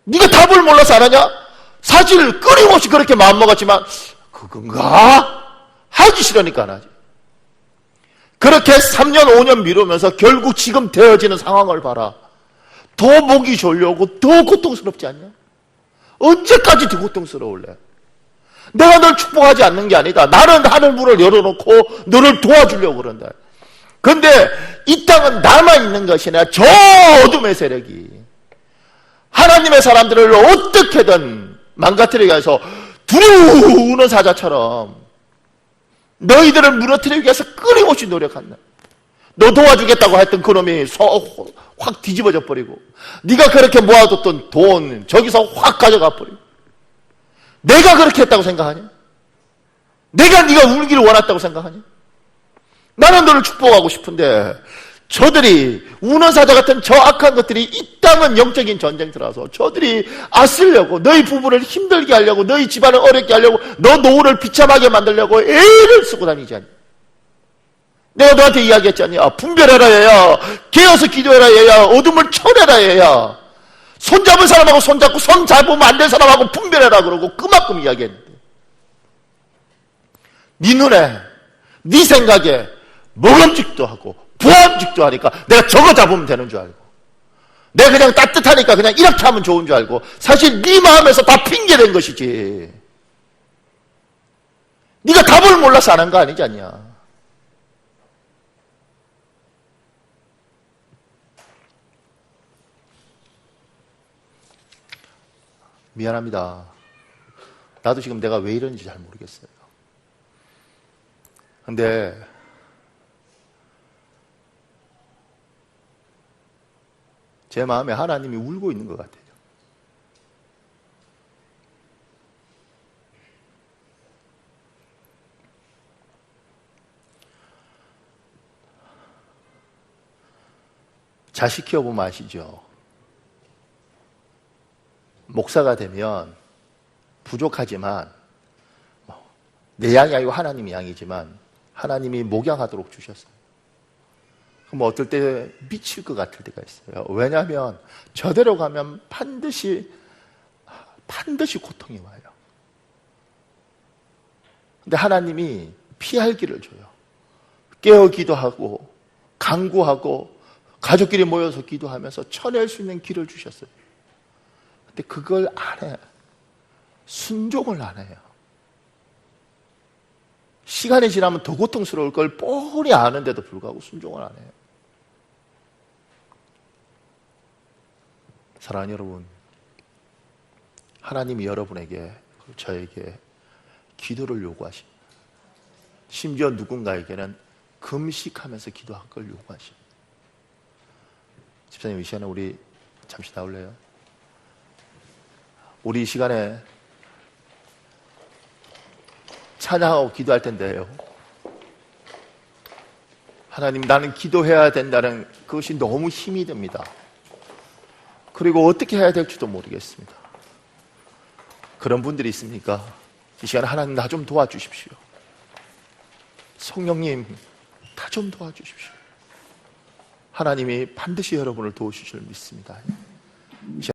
네가 답을 몰라서 안 하냐? 사실 끊임없이 그렇게 마음먹었지만 그건가? 하기 싫으니까 안 하지. 그렇게 3년 5년 미루면서 결국 지금 되어지는 상황을 봐라. 더 목이 졸려오고 더 고통스럽지 않냐? 언제까지 더 고통스러울래? 내가 널 축복하지 않는 게 아니다. 나는 하늘 문을 열어놓고 너를 도와주려고 그런다. 근데 이 땅은 남아있는 것이 아니라 저 어둠의 세력이 하나님의 사람들을 어떻게든 망가뜨리기 위해서 두려우는 사자처럼 너희들을 무너뜨리기 위해서 끊임없이 노력한다. 너 도와주겠다고 했던 그놈이 확 뒤집어져 버리고 네가 그렇게 모아뒀던 돈 저기서 확 가져가 버리고 내가 그렇게 했다고 생각하냐? 내가 네가 울기를 원했다고 생각하냐? 나는 너를 축복하고 싶은데 저들이 우는 사자 같은 저 악한 것들이 이 땅은 영적인 전쟁터라서 저들이 아쓰려고 너희 부부를 힘들게 하려고 너희 집안을 어렵게 하려고 너 노후를 비참하게 만들려고 애를 쓰고 다니지 않냐? 내가 너한테 이야기했잖냐? 분별해라 얘야. 깨어서 기도해라 얘야. 어둠을 쳐내라 얘야. 손잡은 사람하고 손잡고 손 잡으면 안 된 사람하고 분별해라 그러고 그만큼 이야기했는데 네 눈에 네 생각에 먹음직도 하고 부함직도 하니까 내가 저거 잡으면 되는 줄 알고 내가 그냥 따뜻하니까 그냥 이렇게 하면 좋은 줄 알고 사실 네 마음에서 다 핑계된 것이지 네가 답을 몰라서 안 한 거 아니지 않냐? 미안합니다. 나도 지금 내가 왜 이러는지 잘 모르겠어요. 근데 제 마음에 하나님이 울고 있는 것 같아요. 자식 키워보면 아시죠? 목사가 되면 부족하지만 내 양이 아니고 하나님의 양이지만 하나님이 목양하도록 주셨어요. 그럼 어떨 때 미칠 것 같을 때가 있어요. 왜냐하면 저대로 가면 반드시 고통이 와요. 근데 하나님이 피할 길을 줘요. 깨어 기도하고 간구하고 가족끼리 모여서 기도하면서 쳐낼 수 있는 길을 주셨어요. 근데 그걸 안 해요. 순종을 안 해요. 시간이 지나면 더 고통스러울 걸 뻔히 아는데도 불구하고 순종을 안 해요. 사랑하는 여러분, 하나님이 여러분에게 저에게 기도를 요구하십니다. 심지어 누군가에게는 금식하면서 기도할 걸 요구하십니다. 집사님, 이 시간에 우리 잠시 나올래요? 우리 이 시간에 찬양하고 기도할 텐데요. 하나님, 나는 기도해야 된다는 그것이 너무 힘이 듭니다. 그리고 어떻게 해야 될지도 모르겠습니다. 그런 분들이 있습니까? 이 시간에 하나님 나 좀 도와주십시오. 성령님 나 좀 도와주십시오. 하나님이 반드시 여러분을 도우실 줄 믿습니다.